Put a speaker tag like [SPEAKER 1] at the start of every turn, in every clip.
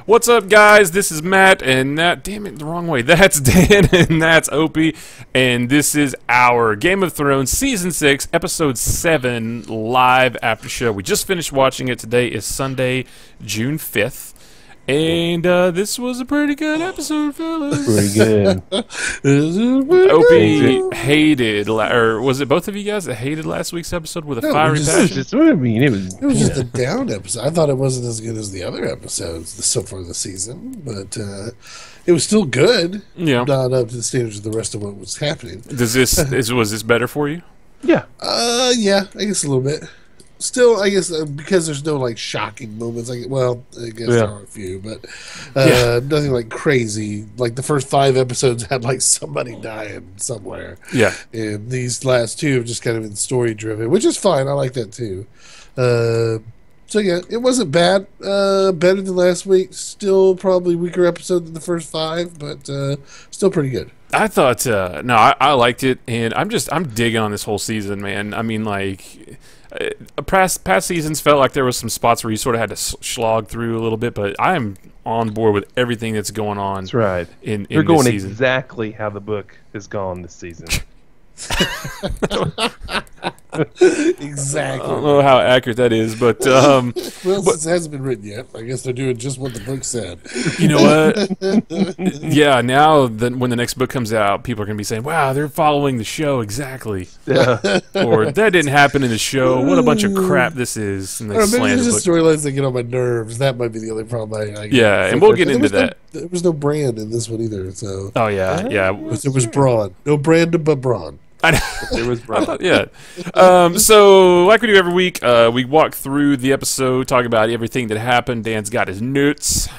[SPEAKER 1] What's up, guys? This is Matt, and damn it, the wrong way. That's Dan, and that's Opie, and this is our Game of Thrones Season 6, Episode 7 live after show. We just finished watching it. Today is Sunday, June 5th, and this was a pretty good episode, fellas.
[SPEAKER 2] Pretty good.
[SPEAKER 1] Opie hated, or was it both of you guys that hated last week's episode with a fiery passion?
[SPEAKER 2] It was
[SPEAKER 3] just a down episode. I thought it wasn't as good as the other episodes so far this season, but it was still good.
[SPEAKER 1] Yeah,
[SPEAKER 3] not up to the standards of the rest of what was happening.
[SPEAKER 1] Was this better for you?
[SPEAKER 2] Yeah.
[SPEAKER 3] Yeah, I guess a little bit. Still, I guess because there's no like shocking moments. I guess there are a few, but nothing like crazy. Like the first 5 episodes had like somebody dying somewhere.
[SPEAKER 1] Yeah,
[SPEAKER 3] and these last 2 have just kind of been story driven, which is fine. I like that too. So yeah, it wasn't bad. Better than last week. Still probably weaker episode than the first 5, but still pretty good.
[SPEAKER 1] I thought I liked it, and I'm digging on this whole season, man. I mean, like past seasons felt like there was some spots where you sort of had to slog through a little bit, but I am on board with everything that's going on.
[SPEAKER 2] That's right.
[SPEAKER 1] You're
[SPEAKER 2] going
[SPEAKER 1] this season.
[SPEAKER 2] Exactly how the book has gone this season.
[SPEAKER 3] Exactly.
[SPEAKER 1] I don't know how accurate that is, but
[SPEAKER 3] since it hasn't been written yet, I guess they're doing just what the book said.
[SPEAKER 1] You know what? Yeah, now when the next book comes out, people are going to be saying, "Wow, they're following the show exactly," or "That didn't happen in the show. What a bunch of crap this is!" And they
[SPEAKER 3] maybe it's just storylines that get on my nerves. That might be the only problem.
[SPEAKER 1] And we'll get into that.
[SPEAKER 3] There was no Bran in this one either. So
[SPEAKER 1] yeah.
[SPEAKER 3] It was Braun. No Brandon, but Braun.
[SPEAKER 2] There was Braun.
[SPEAKER 1] Yeah. So, like we do every week, we walk through the episode, talk about everything that happened. Dan's got his notes,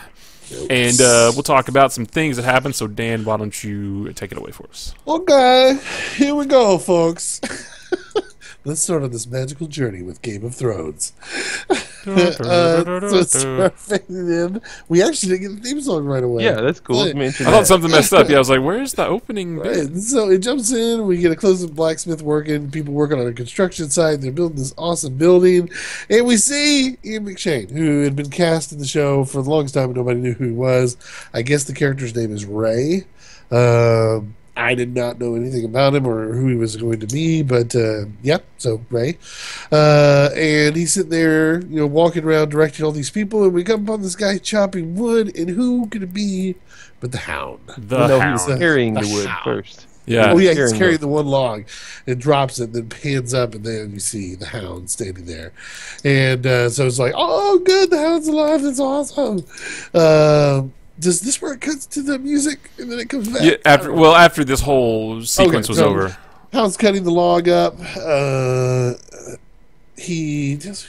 [SPEAKER 1] and we'll talk about some things that happened. So, Dan, why don't you take it away for us?
[SPEAKER 3] Okay, here we go, folks. Let's start on this magical journey with Game of Thrones. So start fading in. We actually didn't get the theme song right away.
[SPEAKER 2] Yeah, that's cool.
[SPEAKER 1] I thought something messed up. Yeah, I was like, "Where's the opening bit?"
[SPEAKER 3] Right. So it jumps in. We get a close of blacksmith working. People working on a construction site. They're building this awesome building, and we see Ian McShane, who had been cast in the show for the longest time, and nobody knew who he was. I guess the character's name is Ray. I did not know anything about him or who he was going to be, but so Ray. And he's sitting there, walking around directing all these people, and we come upon this guy chopping wood, and who could it be but the Hound?
[SPEAKER 1] Hound.
[SPEAKER 2] He's carrying the wood first.
[SPEAKER 1] Yeah.
[SPEAKER 3] Oh, yeah, he's carrying the one log and drops it, and then pans up, and then you see the Hound standing there. And so it's like, oh, good, the Hound's alive, that's awesome. Does this where it cuts to the music and then it comes back?
[SPEAKER 1] Yeah, after this whole sequence was over.
[SPEAKER 3] Hound's cutting the log up. He tells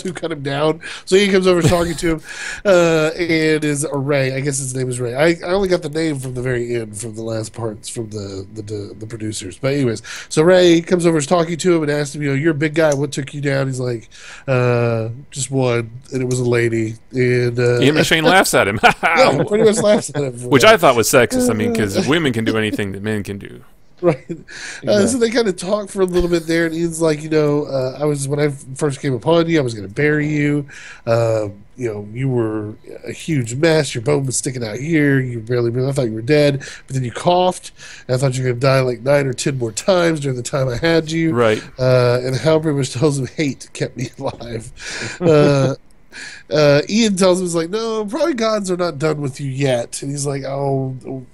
[SPEAKER 3] who cut him down. So he comes over talking to him, and is Ray. I guess his name is Ray. I only got the name from the very end, from the last parts from the producers. But anyways, so Ray comes over, is talking to him, and asks him, "You're a big guy. What took you down?" He's like, "Just one, and it was a lady." And
[SPEAKER 1] Ian McShane laughs at him.
[SPEAKER 3] yeah, pretty much laughs at him,
[SPEAKER 1] which I thought was sexist. I mean, because women can do anything that men can do.
[SPEAKER 3] Right. So they kind of talk for a little bit there, and Ian's like, when I first came upon you, I was going to bury you. You were a huge mess. Your bone was sticking out here. You barely I thought you were dead, but then you coughed, and I thought you were going to die like 9 or 10 more times during the time I had you.
[SPEAKER 1] Right.
[SPEAKER 3] And how pretty much tells him hate kept me alive. Ian tells him, he's like, no, probably gods are not done with you yet. And he's like, oh,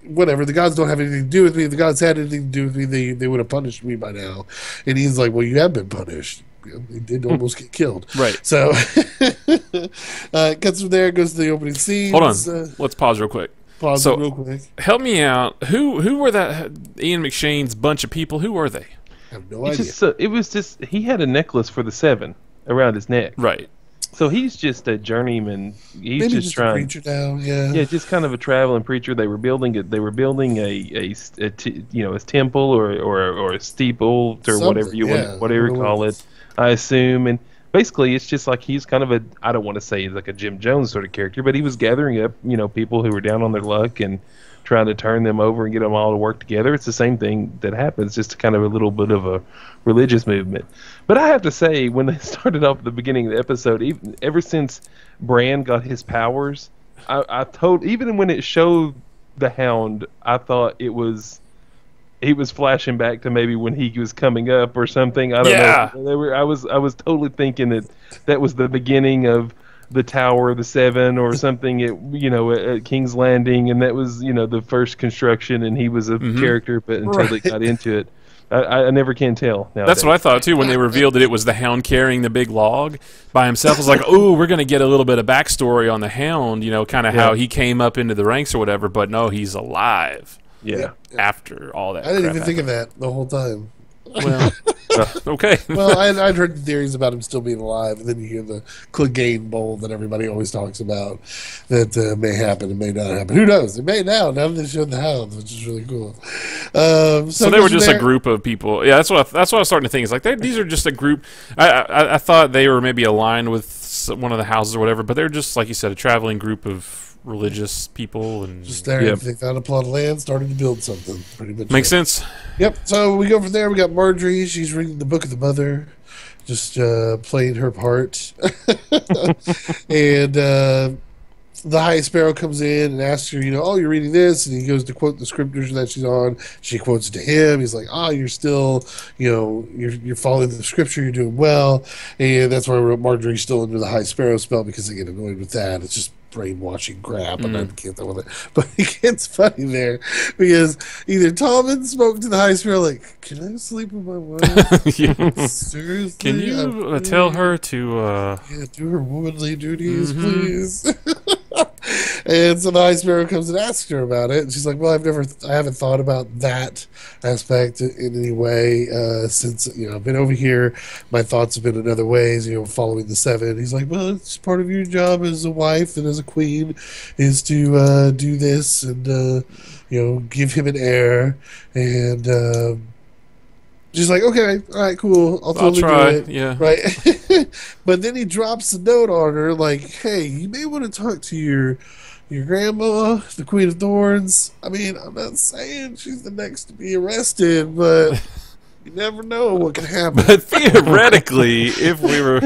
[SPEAKER 3] whatever, the gods don't have anything to do with me. If the gods had anything to do with me, they would have punished me by now. And he's like, well, you have been punished. He did almost get killed.
[SPEAKER 1] Right.
[SPEAKER 3] So cuts from there, goes to the opening scene.
[SPEAKER 1] Hold on. Let's pause real quick.
[SPEAKER 3] Real quick.
[SPEAKER 1] Help me out. Who were that Ian McShane's bunch of people? Who were they?
[SPEAKER 3] I have no idea.
[SPEAKER 2] It was just he had a necklace for the 7 around his neck.
[SPEAKER 1] Right.
[SPEAKER 2] So he's just a journeyman. He's
[SPEAKER 3] Maybe
[SPEAKER 2] just trying.
[SPEAKER 3] A preacher now, yeah.
[SPEAKER 2] Yeah, just kind of a traveling preacher. They were building a temple or a steeple or whatever you call it. I assume, basically it's just like he's kind of a, I don't want to say he's like a Jim Jones sort of character, but he was gathering up, people who were down on their luck and trying to turn them over and get them all to work together. It's the same thing that happens, just kind of a little bit of a religious movement. But I have to say, when they started off at the beginning of the episode, ever since Bran got his powers, even when it showed the Hound, I thought he was flashing back to maybe when he was coming up or something. I don't know. I was totally thinking that was the beginning of the Tower of the Seven or something at King's Landing, and that was the first construction, and he was a character, but until they got into it, I never can tell nowadays.
[SPEAKER 1] That's what I thought too when they revealed that it was the Hound carrying the big log by himself. I was like, oh, we're going to get a little bit of backstory on the Hound, kind of how he came up into the ranks or whatever, but no, he's alive.
[SPEAKER 2] Yeah.
[SPEAKER 1] After all that,
[SPEAKER 3] I didn't even think of that the whole time.
[SPEAKER 1] Well, okay.
[SPEAKER 3] Well, I'd heard the theories about him still being alive, and then you hear the Clegane Bowl that everybody always talks about that may happen and may not happen. Who knows? It may now that they showed the Hounds, which is really cool.
[SPEAKER 1] So they were just a group of people. Yeah, that's what I was starting to think. It's like these are just a group. I thought they were maybe aligned with one of the houses or whatever, but they're just, like you said, a traveling group of religious people and
[SPEAKER 3] just there. Yep. They found a plot of land, started to build something. Pretty much
[SPEAKER 1] makes sense.
[SPEAKER 3] Yep. So we go from there. We got Marjorie. She's reading the Book of the Mother, just playing her part, and the High Sparrow comes in and asks her, oh, you're reading this, and he goes to quote the scriptures that she's on. She quotes it to him. He's like, you're still, you're following the scripture. You're doing well, and that's why I wrote Marjorie's still under the High Sparrow spell because they get annoyed with that. It's just brainwashing crap, and I can't deal with it. But it gets funny there because either Tommen spoke to the High Sparrow like, "Can I sleep with my wife? Seriously,
[SPEAKER 1] can you tell her to
[SPEAKER 3] do her womanly duties, please?" And so the High Sparrow comes and asks her about it, and she's like, "Well, I haven't thought about that aspect in any way since I've been over here. My thoughts have been in other ways, following the Seven." He's like, "Well, it's part of your job as a wife and as a queen is to do this and give him an heir." And she's like, "Okay, all right, cool. I'll totally
[SPEAKER 1] try.
[SPEAKER 3] do it."
[SPEAKER 1] Yeah,
[SPEAKER 3] right. But then he drops a note on her, like, "Hey, you may want to talk to your grandma, the Queen of Thorns. I mean, I'm not saying she's the next to be arrested, but you never know what can happen."
[SPEAKER 1] But theoretically, if we were,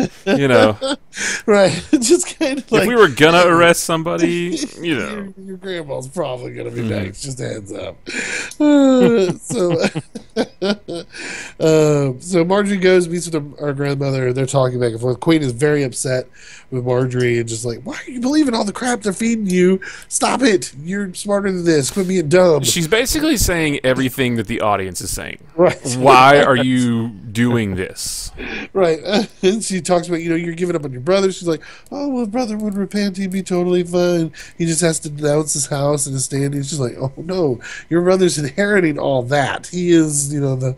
[SPEAKER 3] right, just kind of like,
[SPEAKER 1] if we were gonna arrest somebody,
[SPEAKER 3] your grandma's probably gonna be next. Just a heads up. So Marjorie goes, meets with our grandmother. They're talking back and forth. Queen is very upset with Marjorie and just like, "Why are you believing all the crap they're feeding you? Stop it! You're smarter than this. Quit being dumb."
[SPEAKER 1] She's basically saying everything that the audience is saying.
[SPEAKER 3] Right.
[SPEAKER 1] Why are you doing this?
[SPEAKER 3] Right. And she talks about, you're giving up on your brother. She's like, "Oh, well, brother would repent. He'd be totally fine. He just has to denounce his house and his standing." She's like, "Oh, no. Your brother's inheriting all that. He is, the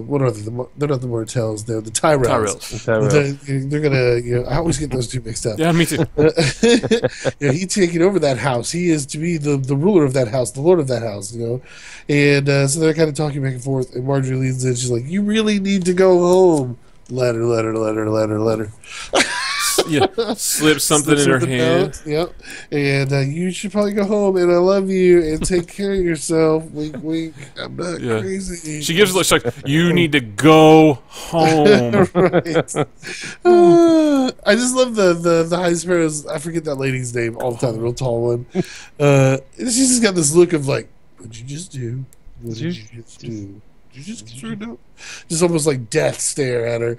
[SPEAKER 3] what are they? They're not the Mortels. They're the Tyrells. They're going to, I always get those two mixed up."
[SPEAKER 1] Yeah, me too.
[SPEAKER 3] He's taking over that house. He is to be the ruler of that house, the lord of that house, And so they're kind of talking back and forth, and Marjorie leans in. She's like, "You really need to go home." Letter.
[SPEAKER 1] Yeah, slip something in her hand.
[SPEAKER 3] Yep. And you should probably go home, and I love you, and take care of yourself. Wink, wink. I'm not crazy.
[SPEAKER 1] She gives a look. She's like, "You need to go home."
[SPEAKER 3] Right. I just love the High Sparrows. I forget that lady's name all the time, the real tall one. She's just got this look of like, "What'd you just do? What did you just do? Did you just get screwed up?" Just almost like death stare at her.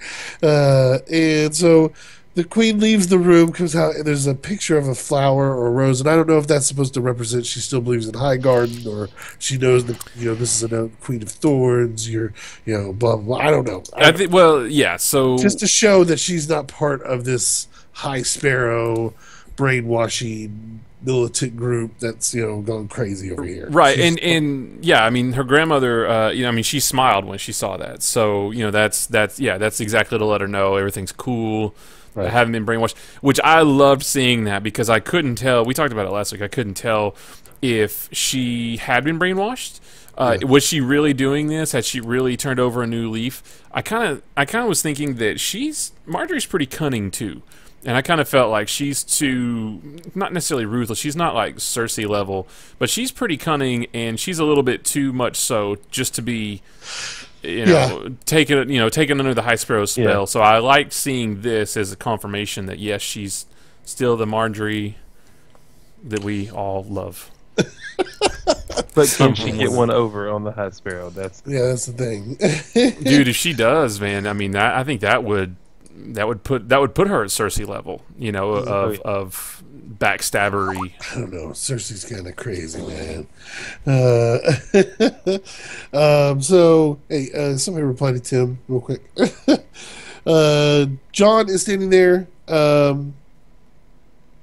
[SPEAKER 3] And so the queen leaves the room, comes out, and there's a picture of a flower or a rose, and I don't know if that's supposed to represent she still believes in Highgarden, or she knows that this is a Queen of Thorns. Blah blah blah. I don't know.
[SPEAKER 1] So
[SPEAKER 3] just to show that she's not part of this High Sparrow brainwashing militant group that's going crazy over here.
[SPEAKER 1] Right. And yeah, I mean, her grandmother, she smiled when she saw that. So that's exactly to let her know everything's cool. Right. I haven't been brainwashed, which I loved seeing that because I couldn't tell. We talked about it last week. I couldn't tell if she had been brainwashed Was she really doing this? Had she really turned over a new leaf? I kind of was thinking that Marjorie's pretty cunning too, and I kind of felt like she's too, not necessarily ruthless. She's not like Cersei level, but she's pretty cunning, and she's a little bit too much so just to be, taken under the High Sparrow spell.
[SPEAKER 2] Yeah.
[SPEAKER 1] So I liked seeing this as a confirmation that yes, she's still the Marjorie that we all love.
[SPEAKER 2] But can she get one over on the High Sparrow?
[SPEAKER 3] That's the thing.
[SPEAKER 1] Dude, if she does, man, I mean, I think that would put her at Cersei level, of backstabbery.
[SPEAKER 3] I don't know. Cersei's kind of crazy, man. So, hey, somebody reply to Tim real quick. Jon is standing there.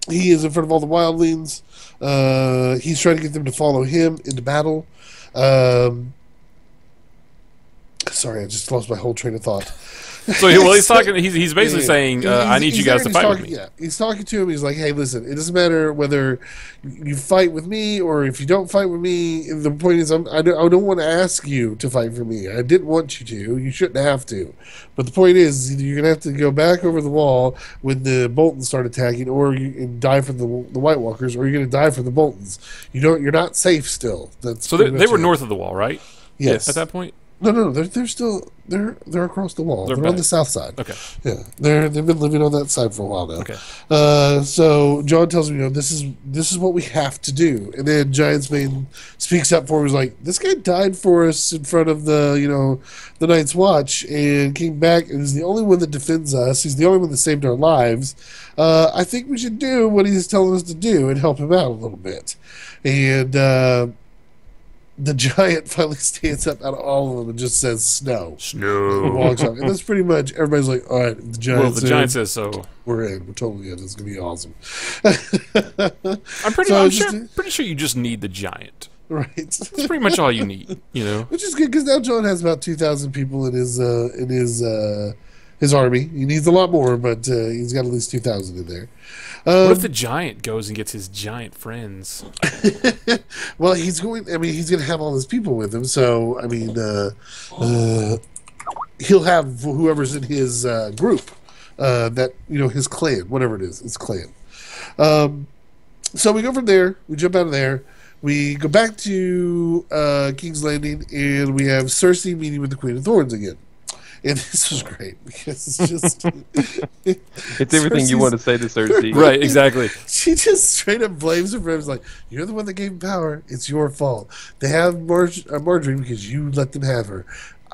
[SPEAKER 3] He is in front of all the wildlings. He's trying to get them to follow him into battle. Sorry, I just lost my whole train of thought.
[SPEAKER 1] So, he's talking. He's basically saying, "I need you guys to fight with me."
[SPEAKER 3] Yeah, he's talking to him. He's like, "Hey, listen. It doesn't matter whether you fight with me or if you don't fight with me. The point is, I don't want to ask you to fight for me. I didn't want you to. You shouldn't have to. But the point is, either you're gonna have to go back over the wall when the Boltons start attacking, or and die from the White Walkers, or you're gonna die from the Boltons. You're not safe still. That's
[SPEAKER 1] so they were north of the wall, right?
[SPEAKER 3] Yes.
[SPEAKER 1] At that point.
[SPEAKER 3] No. They're still across the wall. They're on the south side.
[SPEAKER 1] Okay.
[SPEAKER 3] Yeah, they've been living on that side for a while now.
[SPEAKER 1] Okay.
[SPEAKER 3] So Jon tells me, this is what we have to do, and then Giantsbane speaks up for him. He's like, this guy died for us in front of the Night's Watch and came back and is the only one that defends us. He's the only one that saved our lives. I think we should do what he's telling us to do and help him out a little bit. And the giant finally stands up out of all of them and just says snow. And walks off. And that's pretty much, everybody's like, all right, the giant
[SPEAKER 1] says so.
[SPEAKER 3] We're in. We're totally in. It's going to be awesome.
[SPEAKER 1] I'm pretty sure you just need the giant.
[SPEAKER 3] Right.
[SPEAKER 1] That's pretty much all you need,
[SPEAKER 3] Which is good, because now Jon has about 2,000 people in his army. He needs a lot more, but he's got at least 2,000 in there.
[SPEAKER 1] What if the giant goes and gets his giant friends?
[SPEAKER 3] Well, he's going to have all his people with him, so, he'll have whoever's in his group, his clan, whatever it is, his clan. So we go from there, we jump out of there, we go back to King's Landing, and we have Cersei meeting with the Queen of Thorns again. And this was great because it's just...
[SPEAKER 2] it's everything you want to say to Cersei.
[SPEAKER 1] Right, exactly.
[SPEAKER 3] She just straight up blames her for everything. Like, you're the one that gave him power. It's your fault. They have Marjorie because you let them have her.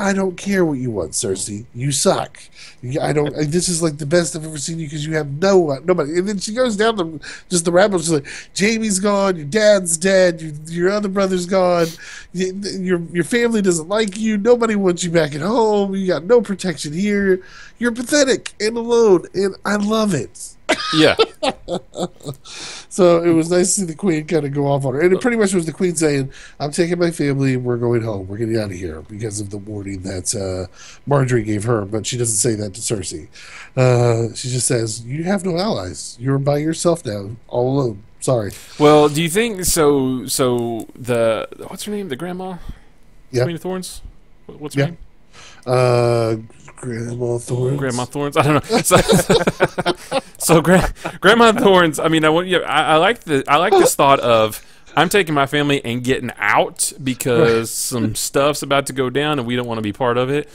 [SPEAKER 3] I don't care what you want, Cersei. You suck. This is like the best I've ever seen you because you have nobody. And then she goes down the rabbit hole. She's like, Jaime's gone. Your dad's dead. Your other brother's gone. Your family doesn't like you. Nobody wants you back at home. You got no protection here. You're pathetic and alone, and I love it.
[SPEAKER 1] Yeah.
[SPEAKER 3] So it was nice to see the Queen kind of go off on her. And it pretty much was the Queen saying, I'm taking my family, we're going home. We're getting out of here because of the warning that Marjorie gave her. But she doesn't say that to Cersei. She just says, you have no allies. You're by yourself now, all alone. Sorry.
[SPEAKER 1] Well, do you think so the what's her name? The grandma?
[SPEAKER 3] Yeah.
[SPEAKER 1] Queen of Thorns? What's her name?
[SPEAKER 3] Grandma Thorns.
[SPEAKER 1] Grandma Thorns. I don't know. So Grandma Thorns. I mean, I like this thought of I'm taking my family and getting out because some stuff's about to go down and we don't want to be part of it.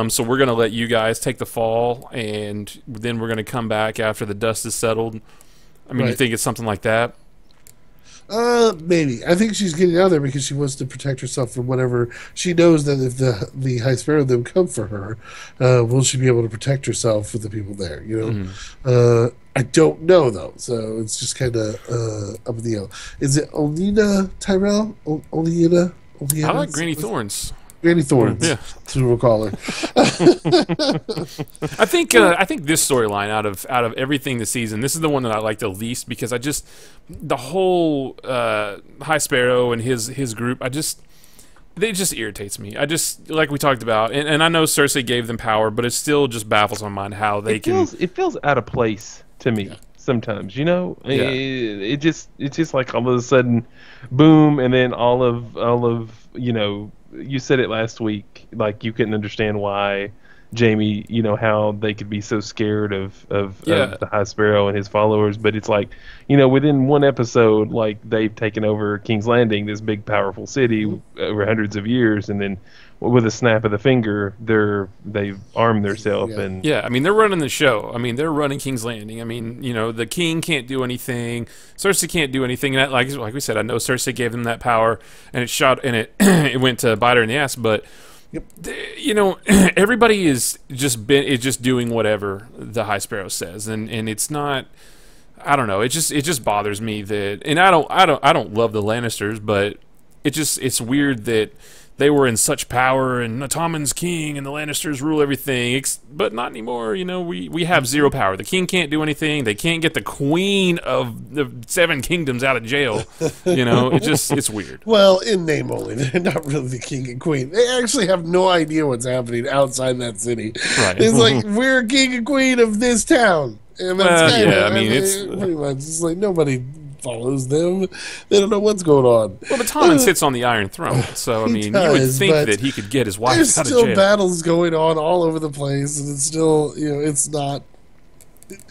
[SPEAKER 1] So we're gonna let you guys take the fall, and then we're gonna come back after the dust is settled. I mean, you think it's something like that?
[SPEAKER 3] Maybe. I think she's getting out of there because she wants to protect herself from whatever. She knows that if the High Sparrow of them come for her, will she be able to protect herself with the people there?
[SPEAKER 1] Mm-hmm.
[SPEAKER 3] I don't know though, so it's just kind of up in the air. Is it Olenna Tyrell? Olenna?
[SPEAKER 1] I like Granny Thorns.
[SPEAKER 3] Granny Thorns. Yeah, that's what we'll call her.
[SPEAKER 1] I think this storyline out of everything this season, this is the one that I like the least because the whole High Sparrow and his group, it just irritates me. Like we talked about, and I know Cersei gave them power, but it still just baffles my mind how they can.
[SPEAKER 2] It feels out of place to me. sometimes, you know.
[SPEAKER 1] Yeah.
[SPEAKER 2] It's just like all of a sudden, boom, and then all of you know. You said it last week, like you couldn't understand why Jamie, you know, how they could be so scared of the High Sparrow and his followers, but it's like, you know, within one episode, like they've taken over King's Landing, this big powerful city over hundreds of years, and then with a snap of the finger, they've armed themselves and
[SPEAKER 1] I mean, they're running the show. I mean, they're running King's Landing. I mean, you know, the king can't do anything. Cersei can't do anything. And like we said, I know Cersei gave them that power, and it went to bite her in the ass. But you know, everybody is just doing whatever the High Sparrow says, and it's not. I don't know. It just bothers me that, and I don't love the Lannisters, but it's weird that they were in such power, and Tommen's king, and the Lannisters rule everything, but not anymore. You know, we have zero power. The king can't do anything. They can't get the queen of the Seven Kingdoms out of jail. You know, it's weird.
[SPEAKER 3] Well, in name only. They're not really the king and queen. They actually have no idea what's happening outside that city.
[SPEAKER 1] Right.
[SPEAKER 3] It's like, we're king and queen of this town. And that's
[SPEAKER 1] it's
[SPEAKER 3] pretty much, it's like nobody follows them. They don't know what's going on.
[SPEAKER 1] Well, but Tommen sits on the Iron Throne, so I mean, you would think that he could get his wife out of jail.
[SPEAKER 3] There's still battles going on all over the place, and it's still, you know, it's not.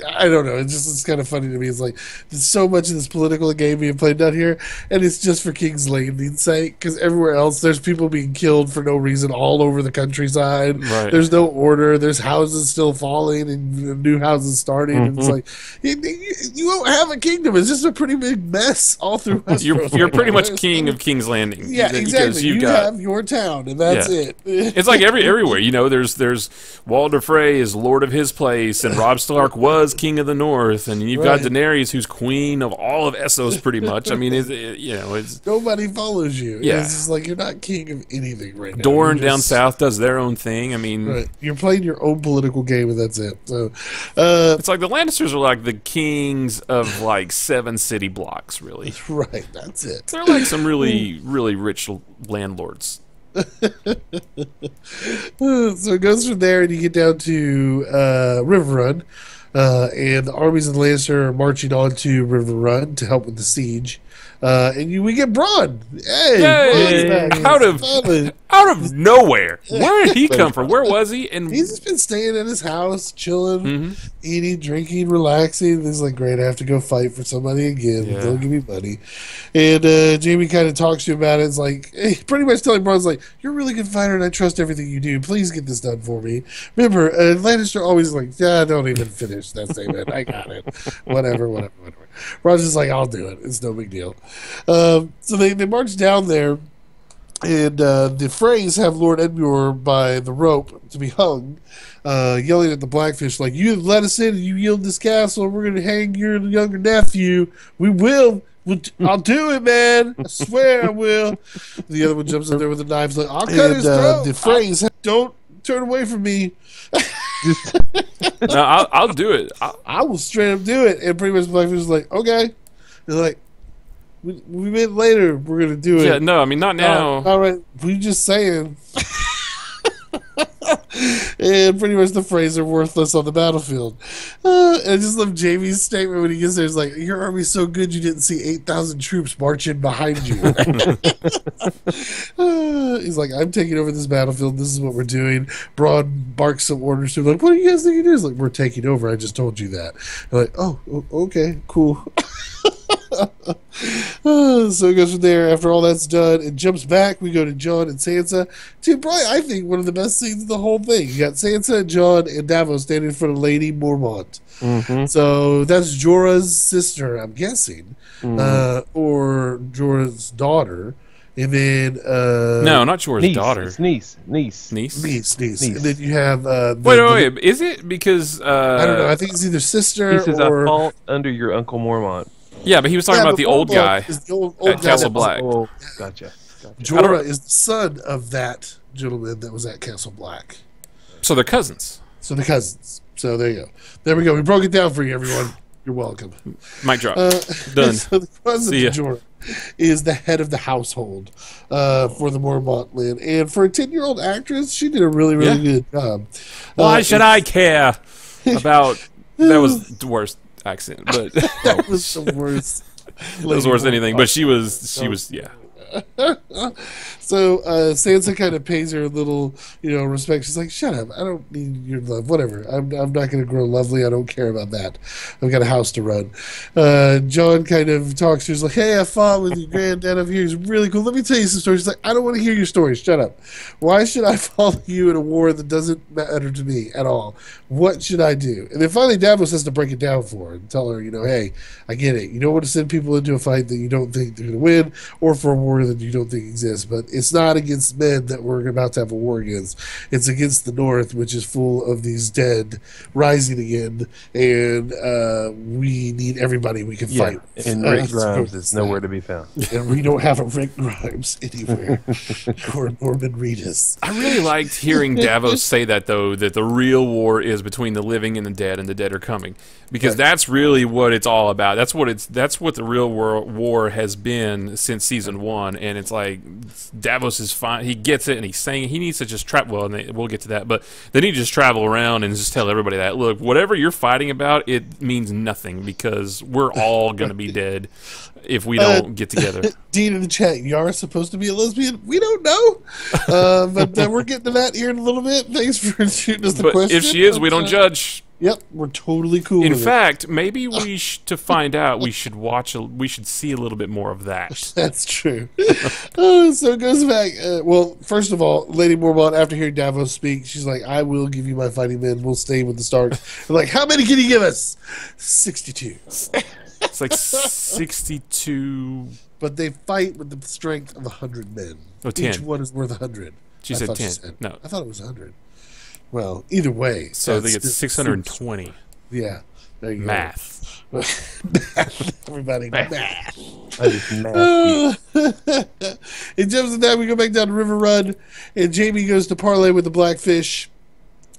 [SPEAKER 3] I don't know. It's kind of funny to me. It's like there's so much of this political game being played down here, and it's just for King's Landing's sake. Because everywhere else, there's people being killed for no reason all over the countryside.
[SPEAKER 1] Right.
[SPEAKER 3] There's no order. There's houses still falling and new houses starting. And it's like you won't have a kingdom. It's just a pretty big mess all through Westeros.
[SPEAKER 1] You're pretty much king of King's Landing.
[SPEAKER 3] Yeah, exactly. You have your town, and that's it.
[SPEAKER 1] It's like everywhere. You know, there's Walder Frey is lord of his place, and Robb Stark was king of the North, and you've got Daenerys, who's queen of all of Essos, pretty much. I mean, it's
[SPEAKER 3] nobody follows you.
[SPEAKER 1] Yeah,
[SPEAKER 3] it's just like you're not king of anything right now.
[SPEAKER 1] Dorne down south does their own thing. I mean,
[SPEAKER 3] you're playing your own political game, and that's it. So
[SPEAKER 1] it's like the Lannisters are like the kings of like 7 city blocks, really.
[SPEAKER 3] Right, that's it.
[SPEAKER 1] They're like some really, really rich landlords.
[SPEAKER 3] So it goes from there, and you get down to River Run. And the armies of the Lannister are marching on to River Run to help with the siege. And we get Bronn. Hey!
[SPEAKER 1] Out of nowhere. Where did he come from? Where was he? And
[SPEAKER 3] he's just been staying at his house, chilling, eating, drinking, relaxing. He's like, great, I have to go fight for somebody again. Yeah. They'll give me money. And Jamie kind of talks to him about it. It's like, pretty much telling Bronn's like, you're a really good fighter, and I trust everything you do. Please get this done for me. Remember, Lannister always like, don't even finish that statement. I got it. Whatever. Bronn's just like, I'll do it. It's no big deal. So they march down there. And the Freys have Lord Edmure by the rope to be hung, yelling at the Blackfish like, you let us in and you yield this castle, and we're going to hang your younger nephew. We will. I'll do it, man. I swear I will. The other one jumps in there with the knives like, I'll cut his throat. The Freys, don't turn away from me.
[SPEAKER 1] No, I'll do it.
[SPEAKER 3] I will straight up do it. And pretty much Blackfish is like, okay. They're like, we meant later we're going to do it.
[SPEAKER 1] Yeah, no, I mean, not now.
[SPEAKER 3] All right, we just saying. And pretty much the Freys are worthless on the battlefield. And I just love Jamie's statement when he gets there. He's like, your army's so good you didn't see 8,000 troops marching behind you. He's like, I'm taking over this battlefield. This is what we're doing. Bronn barks some orders to him. Like, what do you guys think you do? He's like, we're taking over. I just told you that. They're like, oh, okay, cool. So it goes from there. After all that's done, it jumps back. We go to Jon and Sansa. To probably, I think, one of the best scenes of the whole thing. You got Sansa, Jon, and Davos standing in front of Lady Mormont. So that's Jorah's sister, I'm guessing, or Jorah's daughter. And then
[SPEAKER 1] no, not Jorah's daughter.
[SPEAKER 2] It's niece.
[SPEAKER 3] And then you have
[SPEAKER 1] wait. Is it because
[SPEAKER 3] I don't know. I think it's either sister
[SPEAKER 2] he says,
[SPEAKER 3] or
[SPEAKER 2] I fought under your Uncle Mormont.
[SPEAKER 1] Yeah, but he was talking about the old guy at Castle Black.
[SPEAKER 2] Oh, gotcha.
[SPEAKER 3] Jorah is the son of that gentleman that was at Castle Black.
[SPEAKER 1] So they're cousins.
[SPEAKER 3] So they're cousins. So there you go. There we go. We broke it down for you, everyone. You're welcome.
[SPEAKER 1] Mic drop. Done.
[SPEAKER 3] So the cousin of Jorah is the head of the household for the Mormont land. And for a 10-year-old actress, she did a really, really good job.
[SPEAKER 1] Why should I care about... That was the worst accent, but
[SPEAKER 3] That was the worst.
[SPEAKER 1] it was worse than anything. But she was, yeah.
[SPEAKER 3] So Sansa kind of pays her a little, respect. She's like, "Shut up! I don't need your love. Whatever. I'm not going to grow lovely. I don't care about that. I've got a house to run." John kind of talks to her. He's like, "Hey, I fought with your granddad over here. He's really cool. Let me tell you some stories." She's like, "I don't want to hear your stories. Shut up. Why should I follow you in a war that doesn't matter to me at all? What should I do?" And then finally, Davos has to break it down for her and tell her, "Hey, I get it. You don't want to send people into a fight that you don't think they're going to win, or for a war that you don't think exists. But it's not against men that we're about to have a war against. It's against the North, which is full of these dead rising again, and we need everybody we can fight with."
[SPEAKER 2] And Rick Grimes is nowhere to be found.
[SPEAKER 3] And we don't have a Rick Grimes anywhere, or Norman Reedus.
[SPEAKER 1] I really liked hearing Davos say that, though, that the real war is between the living and the dead are coming, because that's really what it's all about. That's what the real war has been since season 1, and it's like Davos is fine. He gets it, and he's saying he needs to just travel. And we'll get to that, but they need to just travel around and just tell everybody that, look, whatever you're fighting about, it means nothing, because we're all going to be dead if we don't get together.
[SPEAKER 3] Dean in the chat, Yara's supposed to be a lesbian? We don't know. But we're getting to that here in a little bit. Thanks for shooting us the question.
[SPEAKER 1] If she is, we don't judge.
[SPEAKER 3] Yep, we're totally cool.
[SPEAKER 1] In fact, maybe to find out, we should see a little bit more of that.
[SPEAKER 3] That's true. So it goes back. Well, first of all, Lady Mormont, after hearing Davos speak, she's like, "I will give you my fighting men. We'll stay with the Starks." They're like, "How many can you give us?" 62.
[SPEAKER 1] It's like 62.
[SPEAKER 3] But they fight with the strength of 100 men.
[SPEAKER 1] Oh, 10.
[SPEAKER 3] Each one is worth 100.
[SPEAKER 1] She said 10. No.
[SPEAKER 3] I thought it was 100. Well, either way.
[SPEAKER 1] So they get 620.
[SPEAKER 3] Yeah. There you
[SPEAKER 1] Math.
[SPEAKER 3] go. Math. Everybody, math.
[SPEAKER 2] I just math.
[SPEAKER 3] In terms of that, we go back down to River Run, and Jamie goes to parlay with the Blackfish.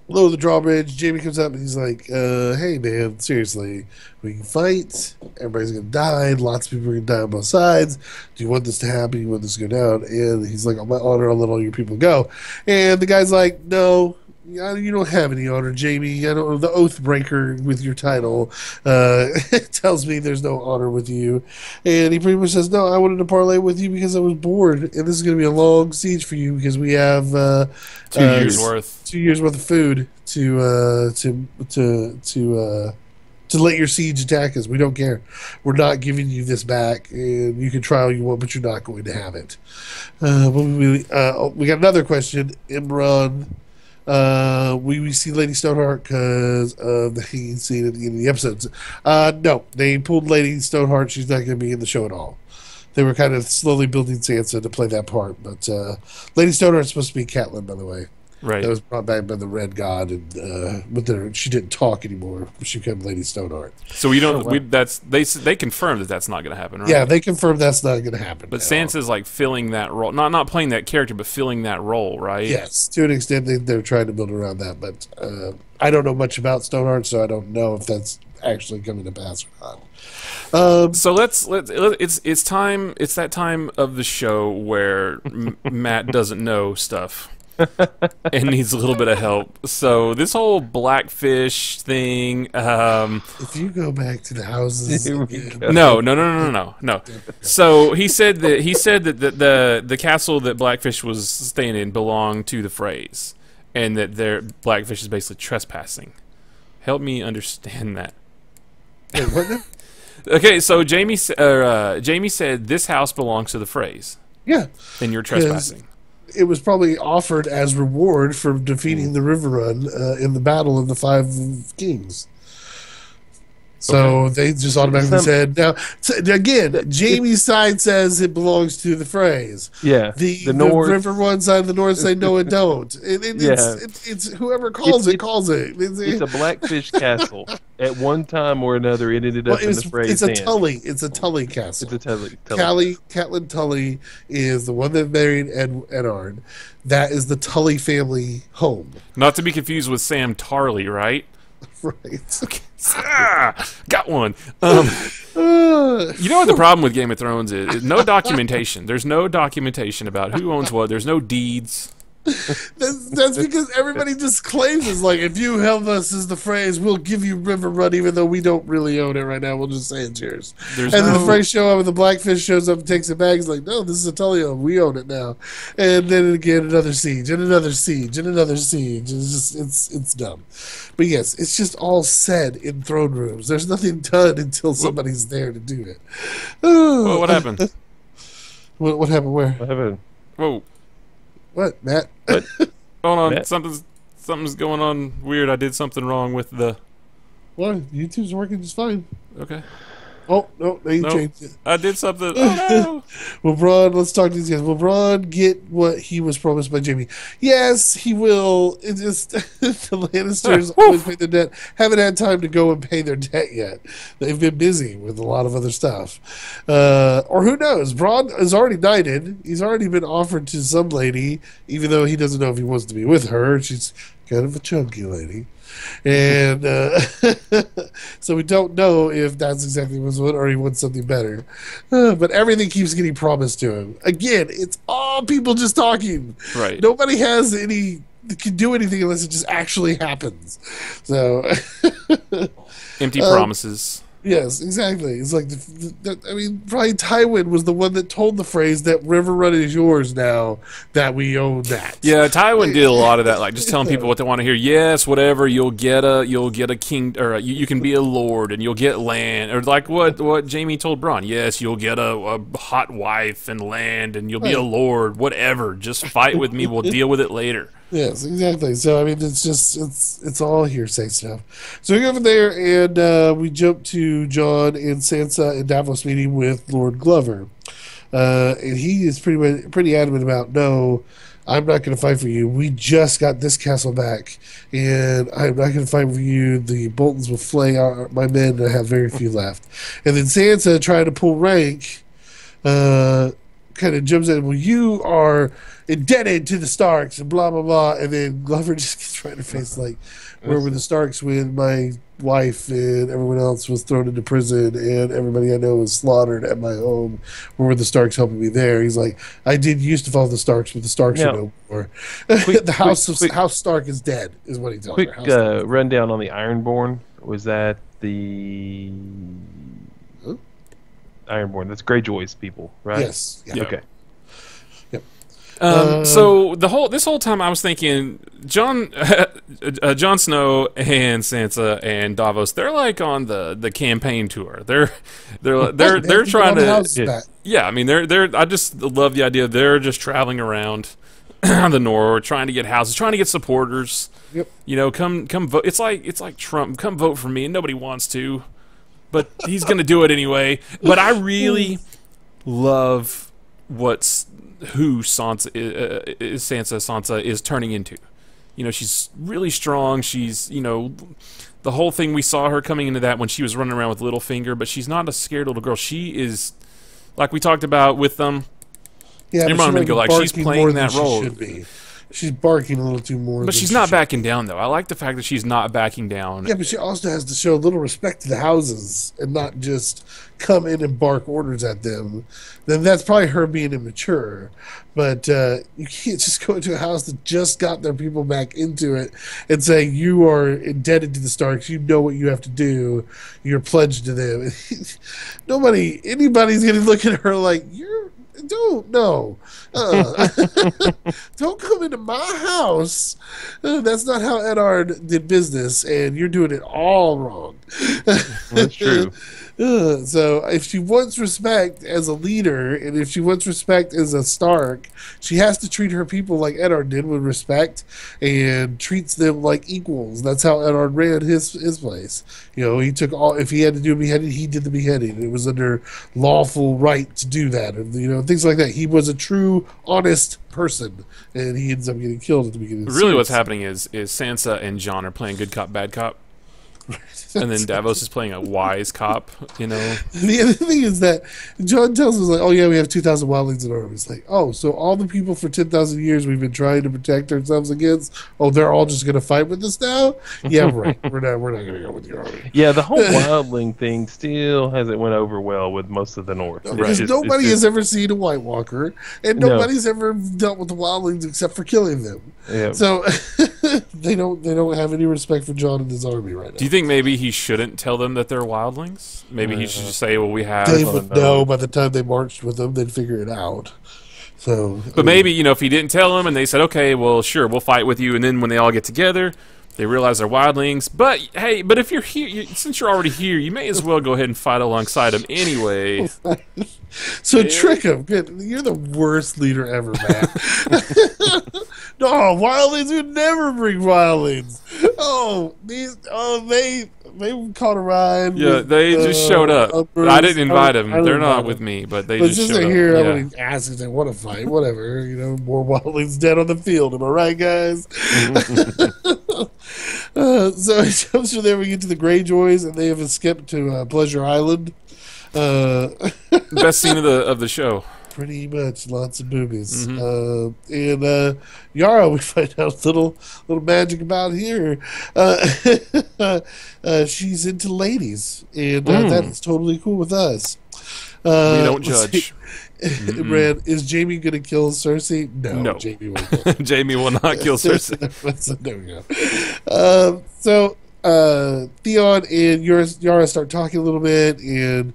[SPEAKER 3] Lower the drawbridge. Jamie comes up and he's like, "Hey, man, seriously, we can fight. Everybody's going to die. Lots of people are going to die on both sides. Do you want this to happen? Do you want this to go down?" And he's like, "On my honor, I'll let all your people go." And the guy's like, "No, you don't have any honor, Jamie. I don't know, the oath breaker with your title tells me there's no honor with you." And he pretty much says, "No, I wanted to parlay with you because I was bored, and this is going to be a long siege for you because we have
[SPEAKER 1] 2 years worth.
[SPEAKER 3] 2 years worth of food to let your siege attack us. We don't care. We're not giving you this back, and you can try all you want, but you're not going to have it." But we got another question. Imran. We see Lady Stoneheart because of the hanging scene at the end of the episodes. No, they pulled Lady Stoneheart. She's not going to be in the show at all. They were kind of slowly building Sansa to play that part, but Lady Stoneheart's supposed to be Catelyn, by the way. Right. That was brought back by the Red God, and but she didn't talk anymore. She became Lady Stoneheart.
[SPEAKER 1] So we don't. They confirmed that that's not going to happen, right?
[SPEAKER 3] Yeah, they confirmed that's not going to happen.
[SPEAKER 1] But Sansa's like filling that role, not playing that character, but filling that role, right?
[SPEAKER 3] Yes, to an extent, they're trying to build around that. But I don't know much about Stoneheart, so I don't know if that's actually coming to pass or not.
[SPEAKER 1] So it's time. It's that time of the show where Matt doesn't know stuff. And needs a little bit of help. So this whole Blackfish thing.
[SPEAKER 3] If you go back to the houses,
[SPEAKER 1] no. So he said that the castle that Blackfish was staying in belonged to the Freys, and that their Blackfish is basically trespassing. Help me understand that.
[SPEAKER 3] Wait, what?
[SPEAKER 1] Okay, so Jamie said this house belongs to the Freys.
[SPEAKER 3] Yeah,
[SPEAKER 1] and you're trespassing.
[SPEAKER 3] It was probably offered as reward for defeating the River Run in the Battle of the Five Kings. So they just automatically said, now, again, Jamie's side says it belongs to the Freys.
[SPEAKER 2] Yeah.
[SPEAKER 3] The River Run side of the North say, no, it don't. It's whoever calls it.
[SPEAKER 2] It's a Blackfish castle. At one time or another, it ended up in the Freys'
[SPEAKER 3] It's a Tully. It's a Tully castle.
[SPEAKER 2] It's a Tully.
[SPEAKER 3] Catelyn Tully is the one that married Eddard. That is the Tully family home.
[SPEAKER 1] Not to be confused with Sam Tarly, right?
[SPEAKER 3] Right.
[SPEAKER 1] Okay. Got one. You know what the problem with Game of Thrones is? No documentation. There's no documentation about who owns what. There's no deeds.
[SPEAKER 3] That's because everybody just claims it's like, if you help us, is the phrase, we'll give you river run, even though we don't really own it right now. We'll just say it's yours.
[SPEAKER 1] There's
[SPEAKER 3] And then
[SPEAKER 1] no-
[SPEAKER 3] the phrase show up and the blackfish shows up and takes it back. It's like, no, this is Atelio. We own it now. And then again, another siege and another siege and another siege. It's just, it's dumb. But yes, it's just all said in throne rooms. There's nothing done until somebody's there to do it.
[SPEAKER 1] Whoa, what happened?
[SPEAKER 3] What happened where?
[SPEAKER 2] What happened?
[SPEAKER 1] Whoa.
[SPEAKER 3] What, Matt?
[SPEAKER 2] What?
[SPEAKER 1] Hold on,
[SPEAKER 2] Matt?
[SPEAKER 1] something's going on weird. I did something wrong with the.
[SPEAKER 3] Well, YouTube's working just fine.
[SPEAKER 1] Okay.
[SPEAKER 3] Oh, no, they
[SPEAKER 1] Nope.
[SPEAKER 3] changed it.
[SPEAKER 1] I did something. Oh,
[SPEAKER 3] Will Braun, let's talk to these guys. Will Braun get what he was promised by Jamie? Yes, he will. It's just the Lannisters always pay their debt. Haven't had time to go and pay their debt yet. They've been busy with a lot of other stuff. Or who knows? Braun is already knighted. He's already been offered to some lady, even though he doesn't know if he wants to be with her. She's kind of a chunky lady. And so we don't know if that's exactly what he wants or he wants something better. But everything keeps getting promised to him. Again, it's all people just talking.
[SPEAKER 1] right.
[SPEAKER 3] Nobody has any can do anything unless it just actually happens. So
[SPEAKER 1] Empty promises.
[SPEAKER 3] yes, exactly. It's like I mean, probably Tywin was the one that told the phrase that River Run is yours now that we own that.
[SPEAKER 1] Yeah, Tywin did a lot of that, like just telling people what they want to hear. Yes, whatever, you'll get a king, or you can be a lord, and you'll get land, or like what Jamie told Bronn. Yes, you'll get a hot wife and land, and you'll be a lord. Whatever, just fight with me. We'll deal with it later.
[SPEAKER 3] Yes, exactly. So I mean, it's just it's all hearsay stuff. So we go over there and we jump to Jon and Sansa and Davos meeting with Lord Glover, and he is pretty adamant about, no, I'm not going to fight for you. We just got this castle back, and I'm not going to fight for you. The Boltons will flay my men, and I have very few left. And then Sansa, trying to pull rank, kind of jumps in. Well, you are indebted to the Starks and blah blah blah, and then Glover just gets right in the face like, where were the Starks when my wife and everyone else was thrown into prison and everybody I know was slaughtered at my home? Where were the Starks helping me there? He's like, I did used to follow the Starks, but the Starks are no more. House Stark is dead, is what he tells her.
[SPEAKER 2] Quick rundown on the Ironborn. Was that the Ironborn? That's Greyjoy's people, right?
[SPEAKER 3] Yes. Yeah.
[SPEAKER 2] Okay.
[SPEAKER 1] So this whole time I was thinking, Jon Snow and Sansa and Davos, they're like on the campaign tour. They're trying to. Yeah, I mean I just love the idea. They're just traveling around the North, trying to get houses, trying to get supporters.
[SPEAKER 3] Yep.
[SPEAKER 1] You know, come vote. It's like Trump. Come vote for me, and nobody wants to, but he's gonna do it anyway. But I really love who Sansa is turning into. You know, she's really strong. She's, you know, the whole thing, we saw her coming into that when she was running around with Littlefinger, but she's not a scared little girl. She is, like we talked about with them.
[SPEAKER 3] Yeah,
[SPEAKER 1] she's playing that role.
[SPEAKER 3] She's barking a little too more.
[SPEAKER 1] But she's not backing down, though. I like the fact that she's not backing down.
[SPEAKER 3] Yeah, but she also has to show a little respect to the houses and not just come in and bark orders at them. Then that's probably her being immature. But you can't just go into a house that just got their people back into it and say, you are indebted to the Starks. You know what you have to do. You're pledged to them. Anybody's going to look at her like, don't come into my house. That's not how Eddard did business, and you're doing it all wrong.
[SPEAKER 2] That's true.
[SPEAKER 3] So if she wants respect as a leader, and if she wants respect as a Stark, she has to treat her people like Eddard did, with respect, and treats them like equals. That's how Eddard ran his place. You know, he took all. If he had to do a beheading, he did the beheading. It was under lawful right to do that, and things like that. He was a true, honest person, and he ends up getting killed at the beginning.
[SPEAKER 1] Really, what's happening is Sansa and Jon are playing good cop, bad cop. And then Davos is playing a wise cop, you know.
[SPEAKER 3] The other thing is that John tells us, like, oh, yeah, we have 2,000 wildlings in our army. It's like, oh, so all the people for 10,000 years we've been trying to protect ourselves against, oh, they're all just going to fight with us now? Yeah, right. We're not going to go with your army.
[SPEAKER 2] Yeah, the whole wildling thing still hasn't went over well with most of the North.
[SPEAKER 3] No, because nobody has ever seen a White Walker, and nobody's ever dealt with the wildlings except for killing them.
[SPEAKER 2] Yeah.
[SPEAKER 3] So they don't have any respect for John and his army right now.
[SPEAKER 1] Do you think maybe he shouldn't tell them that they're wildlings? Maybe he should just say, well, we have...
[SPEAKER 3] They would know by the time they marched with them, they'd figure it out. So,
[SPEAKER 1] but maybe, you know, if he didn't tell them and they said, okay, well, sure, we'll fight with you, and then when they all get together, they realize they're wildlings. But, hey, but if you're here, since you're already here, you may as well go ahead and fight alongside them anyway.
[SPEAKER 3] So trick him. You're the worst leader ever, man. No, wildlings would never bring wildlings. They caught a ride.
[SPEAKER 1] Yeah, they just showed up. I didn't invite them. They're not with me, but they just showed up.
[SPEAKER 3] Here, I'm going to ask if they want to fight. Whatever. You know, more wildlings dead on the field. Am I right, guys? So it jumps from there. We get to the Greyjoys, and they have escaped to Pleasure Island.
[SPEAKER 1] Best scene of the show.
[SPEAKER 3] Pretty much, lots of boobies. And Yara, we find out a little magic about here. She's into ladies, and that is totally cool with us.
[SPEAKER 1] We don't judge.
[SPEAKER 3] Brad, is Jaime going to kill Cersei? No. Jaime won't kill
[SPEAKER 1] Jaime will not kill Cersei.
[SPEAKER 3] There we go. So Theon and Yara start talking a little bit, and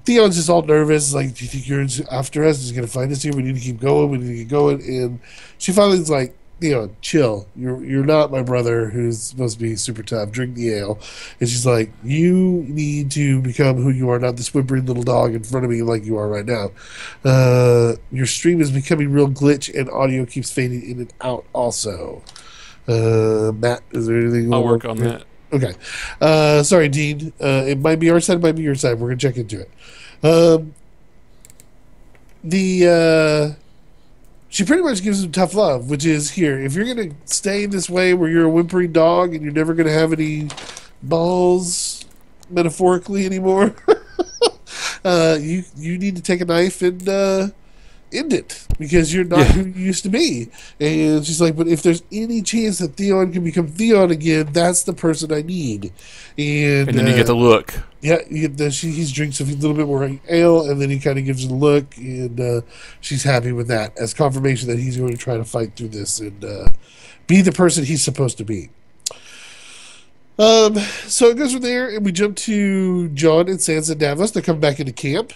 [SPEAKER 3] Theon's just all nervous. Like, do you think you're after us? Is he going to find us here? We need to keep going. We need to get going. And she finally is like, Theon, chill. You're not my brother who's supposed to be super tough. Drink the ale. And she's like, you need to become who you are, not this whimpering little dog in front of me like you are right now. Your stream is becoming real glitch, and audio keeps fading in and out also. Matt, is there anything?
[SPEAKER 1] I'll work on that.
[SPEAKER 3] Okay. Sorry, Dean. It might be our side, it might be your side. We're going to check into it. She pretty much gives him tough love, which is, here, if you're going to stay this way where you're a whimpering dog and you're never going to have any balls, metaphorically, anymore, you need to take a knife and end it, because you're not who you used to be. And she's like, but if there's any chance that Theon can become Theon again, that's the person I need. And
[SPEAKER 1] then you get the look.
[SPEAKER 3] Yeah, he drinks a little bit more ale, and then he kind of gives her the look, and she's happy with that as confirmation that he's going to try to fight through this and be the person he's supposed to be. So it goes from there, and we jump to Jon and Sansa and Davos. They're coming back into camp.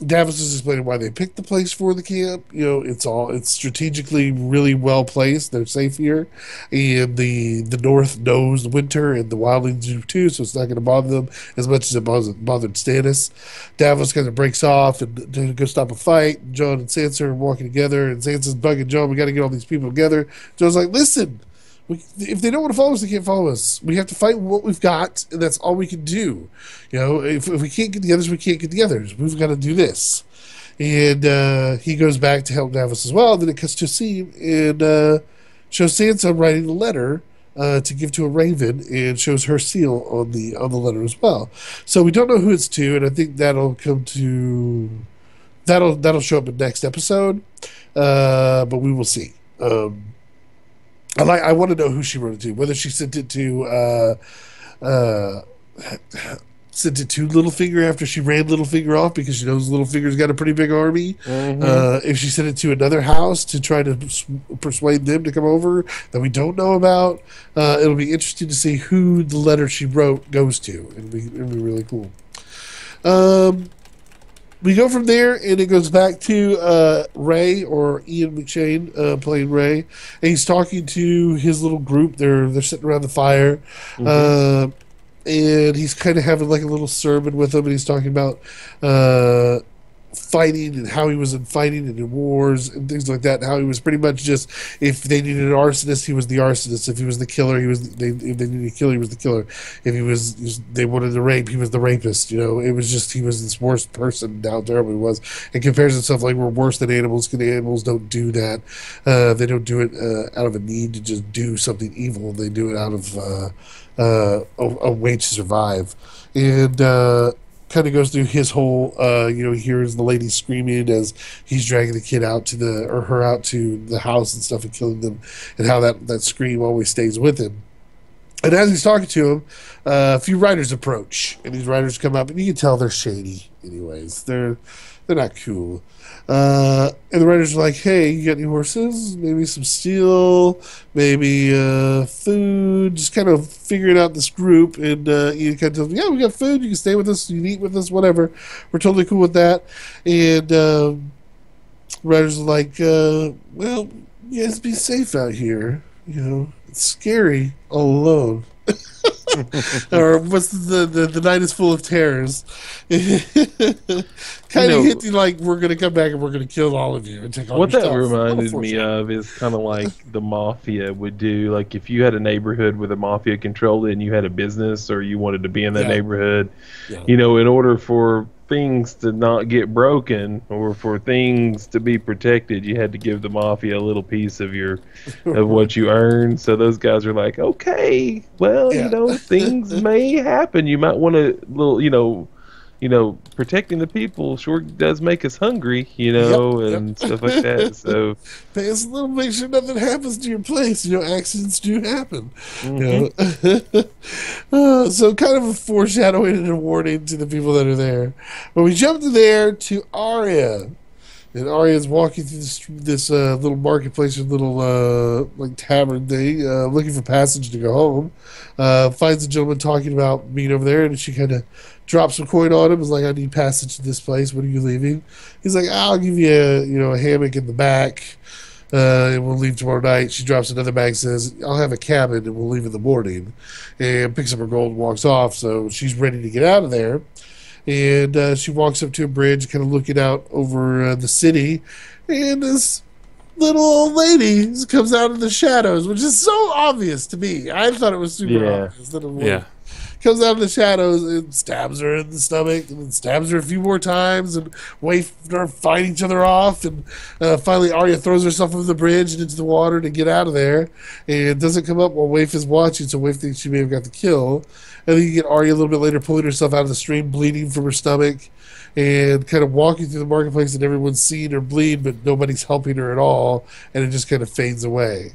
[SPEAKER 3] Davos is explaining why they picked the place for the camp. You know, it's strategically really well placed. They're safe here, and the North knows the winter, and the wildlings do too, so it's not going to bother them as much as it bothered Stannis. Davos kind of breaks off and to go stop a fight. Jon and Sansa are walking together, and Sansa's bugging Jon. We got to get all these people together. Jon's like, listen. If they don't want to follow us, they can't follow us. We have to fight with what we've got, and that's all we can do. You know, if we can't get the others, we can't get the others. We've got to do this. And he goes back to help Davos as well. And then it cuts to a scene and shows Sansa writing a letter to give to a raven, and shows her seal on the letter as well. So we don't know who it's to, and I think that'll show up in next episode. But we will see. I want to know who she wrote it to. Whether she sent it to Littlefinger after she ran Littlefinger off because she knows Littlefinger's got a pretty big army. If she sent it to another house to try to persuade them to come over that we don't know about. It'll be interesting to see who the letter she wrote goes to. It'll be really cool. We go from there, and it goes back to Ray, or Ian McShane, playing Ray, and he's talking to his little group. They're sitting around the fire, and he's kind of having like a little sermon with them, and he's talking about fighting and how he was in fighting and in wars and things like that. And how he was pretty much just, if they needed an arsonist, he was the arsonist. If he was the killer, if they needed a killer, he was the killer. If they wanted to rape, he was the rapist. You know, it was just, he was this worst person. How terrible he was, and compares himself like we're worse than animals. Because animals don't do that. They don't do it out of a need to just do something evil. They do it out of a way to survive. And kind of goes through his whole, he hears the lady screaming as he's dragging the kid out her out to the house and stuff and killing them, and how that scream always stays with him. And as he's talking to him, a few writers approach, and these writers come up, and you can tell they're shady. Anyways, they're not cool. And the writers are like, "Hey, you got any horses? Maybe some steel, maybe food." Just kind of figuring out this group, and you kind of tell them, "Yeah, we got food. You can stay with us. You can eat with us. Whatever. We're totally cool with that." And writers are like, "Well, you guys be safe out here. You know, it's scary all alone." Or what's the night is full of terrors. Kind of hits you like, we're going to come back and we're going to kill all of you and take all
[SPEAKER 2] what
[SPEAKER 3] your
[SPEAKER 2] that
[SPEAKER 3] stuff.
[SPEAKER 2] reminded me of is kind of like the mafia would do. Like if you had a neighborhood with a mafia controlled it and you had a business or you wanted to be in that neighborhood, in order for things to not get broken or for things to be protected, you had to give the mafia a little piece of what you earned. So those guys are like, okay, well, things may happen. You might want a little, protecting the people sure does make us hungry, and stuff like that. So
[SPEAKER 3] pay us a little, make sure nothing happens to your place. Accidents do happen. So kind of a foreshadowing and a warning to the people that are there. But we jump to Arya. And Arya's walking through this little marketplace or little like tavern thing, looking for passage to go home. Finds a gentleman talking about being over there, and she kind of drops a coin on him. Is like, "I need passage to this place. When are you leaving?" He's like, "I'll give you a hammock in the back, and we'll leave tomorrow night." She drops another bag, says, "I'll have a cabin, and we'll leave in the morning," and picks up her gold and walks off. So she's ready to get out of there. And she walks up to a bridge, kind of looking out over the city, and this little old lady comes out of the shadows, which is so obvious to me. I thought it was super obvious. That comes out of the shadows and stabs her in the stomach, and then stabs her a few more times, and Waif are fighting each other off, and finally Arya throws herself over the bridge and into the water to get out of there, and doesn't come up while Waif is watching, so Waif thinks she may have got the kill. And then you get Arya a little bit later pulling herself out of the stream, bleeding from her stomach, and kind of walking through the marketplace, and everyone's seeing her bleed, but nobody's helping her at all, and it just kind of fades away.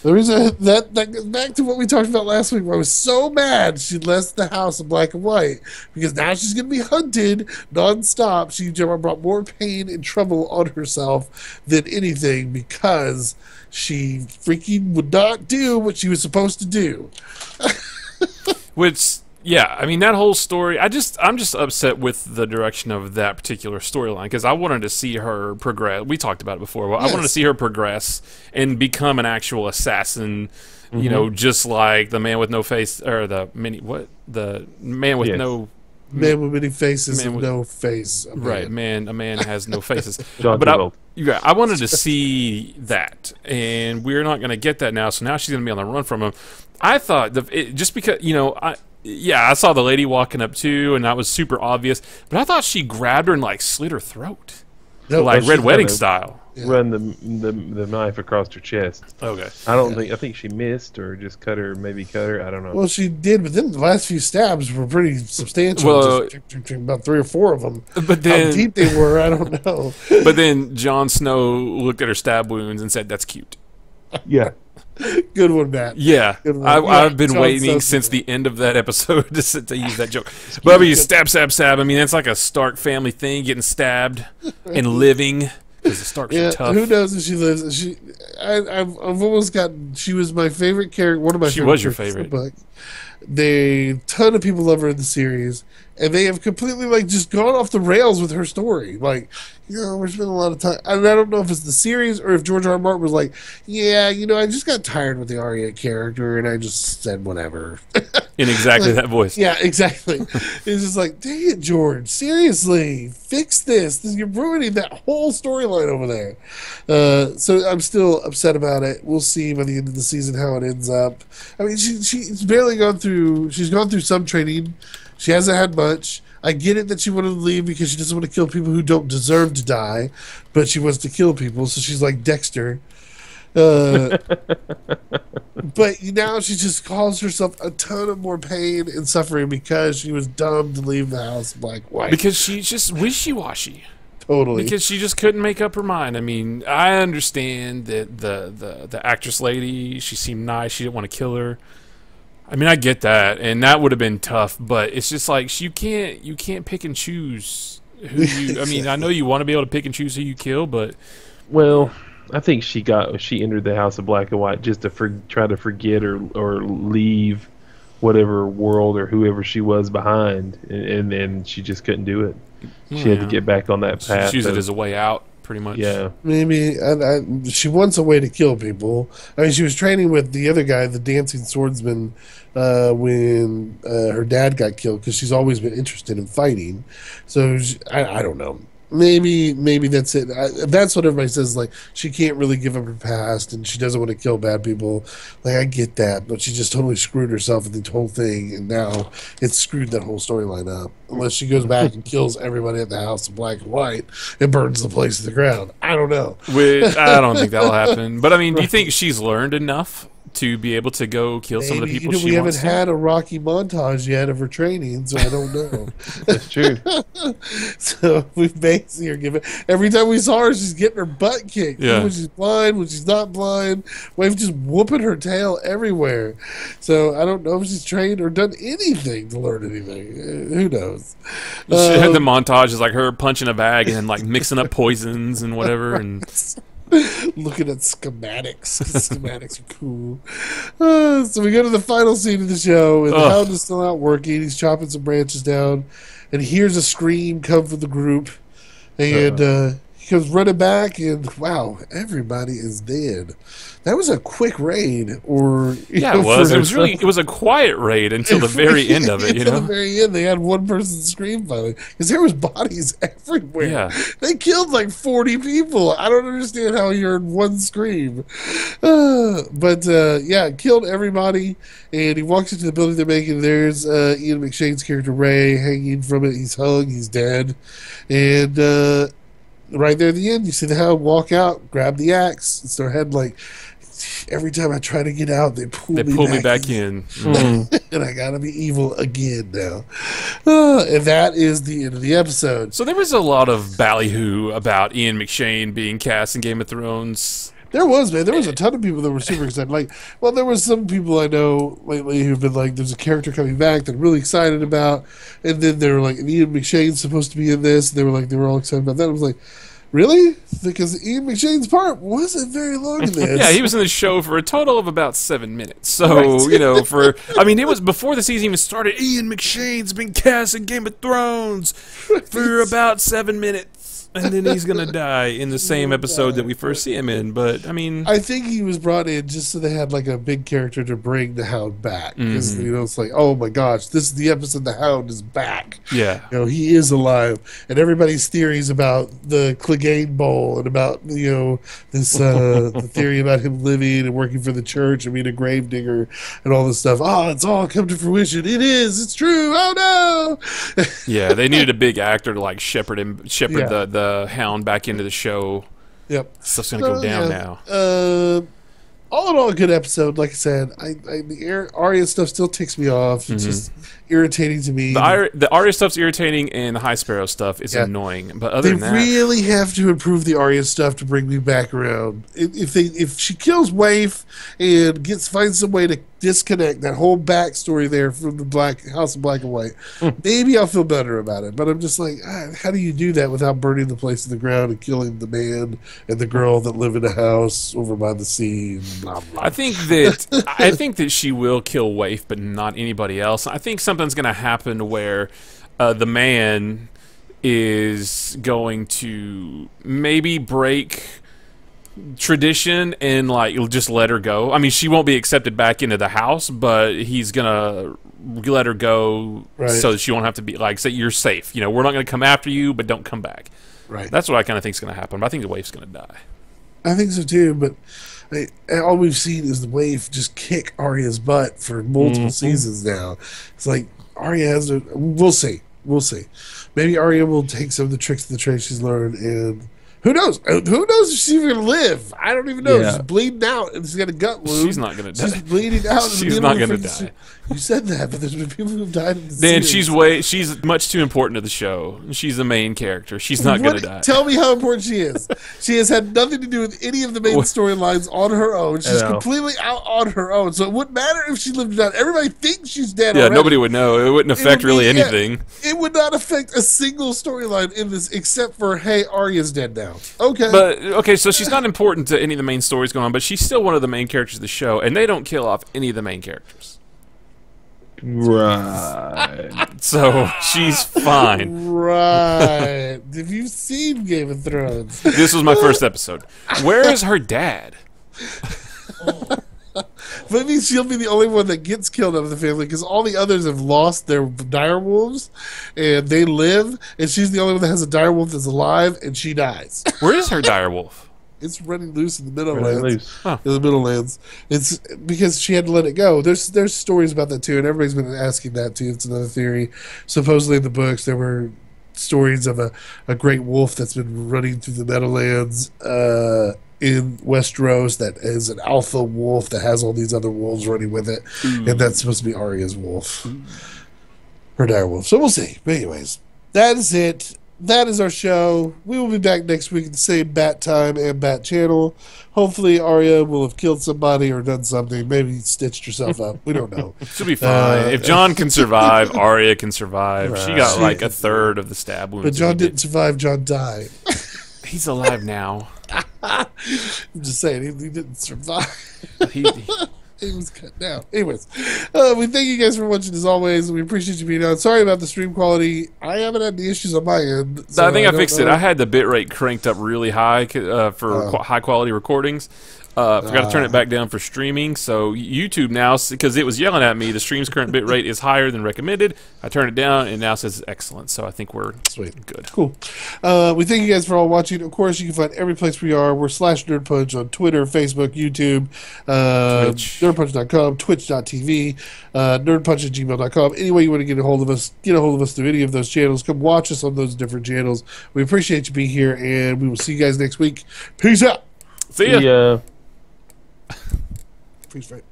[SPEAKER 3] The reason that goes back to what we talked about last week, where I was so mad she left the house in black and white, because now she's going to be hunted nonstop. She brought more pain and trouble on herself than anything, because she freaking would not do what she was supposed to do.
[SPEAKER 1] Which, I mean, that whole story, I'm just upset with the direction of that particular storyline, because I wanted to see her progress. We talked about it before. I wanted to see her progress and become an actual assassin, just like the man with no face, or the man with no...
[SPEAKER 3] Man with many faces and no face.
[SPEAKER 1] A man has no faces. But I wanted to see that, and we're not going to get that now, so now she's going to be on the run from him. I thought, just because, I saw the lady walking up too, and that was super obvious, but I thought she grabbed her and, like, slit her throat. No, like Red Wedding style.
[SPEAKER 2] Run the knife across her chest.
[SPEAKER 1] Okay.
[SPEAKER 2] I think she missed or just cut her. I don't know.
[SPEAKER 3] Well, she did, but then the last few stabs were pretty substantial.
[SPEAKER 1] Well,
[SPEAKER 3] about 3 or 4 of them.
[SPEAKER 1] But then,
[SPEAKER 3] how deep they were, I don't know.
[SPEAKER 1] But then Jon Snow looked at her stab wounds and said, "That's cute."
[SPEAKER 3] Yeah. Good one, Matt.
[SPEAKER 1] Yeah, I've been waiting since the end of that episode to use that joke. But I mean, stab. I mean, that's like a Stark family thing, getting stabbed and living. Because the Starks are tough.
[SPEAKER 3] Who knows if she lives? I've almost gotten. She was my favorite character. One of my. She was your favorite. A ton of people love her in the series, and they have completely just gone off the rails with her story. We're spending a lot of time. And I don't know if it's the series or if George R. R. Martin was like, I just got tired with the Arya character, and I just said whatever.
[SPEAKER 1] in exactly that voice.
[SPEAKER 3] Yeah, exactly. It's just like, dang it, George, seriously, fix this. You're ruining that whole storyline over there. So I'm still upset about it. We'll see by the end of the season how it ends up. I mean, she's barely gone through. She's gone through some training. She hasn't had much. I get it that she wanted to leave because she doesn't want to kill people who don't deserve to die, but she wants to kill people, so she's like Dexter. But now she just caused herself a ton of more pain and suffering because she was dumb to leave the house black white.
[SPEAKER 1] Because she's just wishy-washy.
[SPEAKER 3] Totally.
[SPEAKER 1] Because she just couldn't make up her mind. I mean, I understand that the actress lady, she seemed nice. She didn't want to kill her. I mean, I get that, and that would have been tough. But it's just like you can't pick and choose who you. I mean, I know you want to be able to pick and choose who you kill, but
[SPEAKER 2] Well, I think she entered the House of Black and White just to try to forget or leave whatever world or whoever she was behind, and then she just couldn't do it. She had to get back on that path.
[SPEAKER 1] She used it as a way out, pretty much.
[SPEAKER 2] Yeah.
[SPEAKER 3] Maybe she wants a way to kill people. I mean, she was training with the other guy, the dancing swordsman, when her dad got killed because she's always been interested in fighting. So I don't know. Maybe that's it. That's what everybody says. Like, she can't really give up her past, and she doesn't want to kill bad people. Like, I get that, but she just totally screwed herself with the whole thing, and now it's screwed that whole storyline up. Unless she goes back and kills everybody at the House of Black and White and burns the place to the ground. I don't know.
[SPEAKER 1] Which I don't think that'll happen. But I mean, do you think she's learned enough to be able to go kill some of the people she
[SPEAKER 3] we
[SPEAKER 1] wants
[SPEAKER 3] haven't had a Rocky montage yet of her training, so I don't know.
[SPEAKER 2] That's true.
[SPEAKER 3] So we've basically are given every time we saw her, she's getting her butt kicked.
[SPEAKER 1] Yeah.
[SPEAKER 3] When she's blind, when she's not blind, we've just whooping her tail everywhere. So I don't know if she's trained or done anything to learn anything. Who knows?
[SPEAKER 1] She had the montage is like her punching a bag and like mixing up poisons and whatever, and
[SPEAKER 3] looking at schematics. Schematics are cool. So we go to the final scene of the show, and the Hound is still out working. He's chopping some branches down, and he hears a scream come from the group, and he comes running back, and wow, everybody is dead. That was a quick raid, or
[SPEAKER 1] yeah, it was. It was a quiet raid until the very end of it. You know,
[SPEAKER 3] until the very end, they had one person scream finally because there was bodies everywhere.
[SPEAKER 1] Yeah,
[SPEAKER 3] they killed like 40 people. I don't understand how you heard one scream, but yeah, killed everybody. And he walks into the building they're making. There's Ian McShane's character Ray hanging from it. He's hung. He's dead, and right there at the end, you see the Hound walk out, grab the axe, and start heading like. Every time I try to get out, they pull me back in. And I gotta be evil again now. And that is the end of the episode.
[SPEAKER 1] So there was a lot of ballyhoo about Ian McShane being cast in Game of Thrones.
[SPEAKER 3] There was, man. There was a ton of people that were super excited. Like, well, there was some people I know lately who've been like, there's a character coming back that I'm really excited about. And then they were like, Ian McShane's supposed to be in this. And they were all excited about that. I was like, really? Because Ian McShane's part wasn't very long in this.
[SPEAKER 1] Yeah, he was in the show for a total of about 7 minutes. So, you know, it was before the season even started. Ian McShane's been cast in Game of Thrones for about 7 minutes. And then he's going to die in the same episode that we first see him in. But, I mean...
[SPEAKER 3] I think he was brought in just so they had, like, a big character to bring the Hound back. Because, you know, it's like, oh, my gosh, this is the episode the Hound is back.
[SPEAKER 1] Yeah.
[SPEAKER 3] You know, he is alive. And everybody's theories about the Clegane Bowl and about, you know, this, the theory about him living and working for the church and being a gravedigger and all this stuff. Oh, it's all come to fruition. It is. It's true. Oh, no.
[SPEAKER 1] Yeah, they needed a big actor to, like, shepherd the Hound back into the show.
[SPEAKER 3] Yep.
[SPEAKER 1] Stuff's gonna go down now.
[SPEAKER 3] All in all, a good episode. Like I said, the Arya stuff still ticks me off. It's just irritating to me.
[SPEAKER 1] The Arya stuff's irritating, and the High Sparrow stuff is annoying. But other than that,
[SPEAKER 3] they really have to improve the Arya stuff to bring me back around. If she kills Waif and finds some way to disconnect that whole backstory there from the House of Black and White, maybe I'll feel better about it. But I'm just like, how do you do that without burning the place to the ground and killing the man and the girl that live in a house over by the sea? And blah, blah.
[SPEAKER 1] I think that she will kill Waif, but not anybody else. I think something's going to happen where the man is going to maybe break tradition and like you'll just let her go. I mean, she won't be accepted back into the house, but he's gonna let her go so that she won't have to be like, say, you're safe. You know, we're not gonna come after you, but don't come back.
[SPEAKER 3] Right.
[SPEAKER 1] That's what I kind of think is gonna happen. But I think the waif's gonna die.
[SPEAKER 3] I think so too, but all we've seen is the Waif just kick Arya's butt for multiple seasons now. It's like Arya has to. We'll see. We'll see. Maybe Arya will take some of the tricks of the trade she's learned, and who knows? Who knows if she's even going to live? I don't even know.
[SPEAKER 2] Yeah.
[SPEAKER 3] She's bleeding out, and she's got a gut wound.
[SPEAKER 1] She's not going to die.
[SPEAKER 3] She's bleeding out.
[SPEAKER 1] She's not going to die.
[SPEAKER 3] You said that, but there's been people who've died in the
[SPEAKER 1] Dan,
[SPEAKER 3] series.
[SPEAKER 1] she's much too important to the show. She's the main character. She's not going to die.
[SPEAKER 3] Tell me how important she is. She has had nothing to do with any of the main storylines on her own. She's completely out on her own. So it wouldn't matter if she lived or not. Everybody thinks she's dead already.
[SPEAKER 1] Nobody would know. It wouldn't affect really anything.
[SPEAKER 3] It would not affect a single storyline in this except for, hey, Arya's dead now. Okay.
[SPEAKER 1] But, okay, so she's not important to any of the main stories going on, but she's still one of the main characters of the show, and they don't kill off any of the main characters.
[SPEAKER 2] Right.
[SPEAKER 1] So she's fine.
[SPEAKER 3] Right. Have you seen Game of Thrones?
[SPEAKER 1] This was my first episode. Where is her dad?
[SPEAKER 3] Maybe she'll be the only one that gets killed out of the family because all the others have lost their dire wolves and they live, and she's the only one that has a dire wolf that's alive, and she dies.
[SPEAKER 1] Where is her dire wolf?
[SPEAKER 3] It's running loose in the Middlelands.
[SPEAKER 1] Huh.
[SPEAKER 3] In the Middlelands. It's because she had to let it go. There's stories about that too, and everybody's been asking that too. It's another theory. Supposedly in the books there were stories of a great wolf that's been running through the Meadowlands in Westeros that is an alpha wolf that has all these other wolves running with it.
[SPEAKER 1] Ooh.
[SPEAKER 3] And that's supposed to be Arya's wolf. Her dire wolf. So we'll see. But anyways, that is it. That is our show. We will be back next week at the same bat time and bat channel. Hopefully Arya will have killed somebody or done something. Maybe stitched herself up. We don't know.
[SPEAKER 1] She'll be fine. If Jon can survive, Arya can survive.
[SPEAKER 3] Right.
[SPEAKER 1] She got like a third of the stab wounds.
[SPEAKER 3] But Jon didn't survive. Jon died.
[SPEAKER 1] He's alive now.
[SPEAKER 3] I'm just saying, he didn't survive. He was cut down. Anyways, we thank you guys for watching as always. We appreciate you being on. Sorry about the stream quality. I haven't had any issues on my end. So
[SPEAKER 1] I think I
[SPEAKER 3] don't
[SPEAKER 1] fixed
[SPEAKER 3] know.
[SPEAKER 1] it. I had the bitrate cranked up really high for high quality recordings. Forgot to turn it back down for streaming. So YouTube now, because it was yelling at me, the stream's current bitrate is higher than recommended. I turned it down, and now it says it's excellent. So I think we're good.
[SPEAKER 3] Cool. We thank you guys for all watching. Of course, you can find every place we are. We're /nerdpunch on Twitter, Facebook, YouTube,
[SPEAKER 1] Twitch.
[SPEAKER 3] nerdpunch.com, twitch.tv, nerdpunch@gmail.com. Any way you want to get a hold of us through any of those channels. Come watch us on those different channels. We appreciate you being here, and we will see you guys next week. Peace out.
[SPEAKER 1] See ya.
[SPEAKER 2] Yeah.
[SPEAKER 3] Peace, right.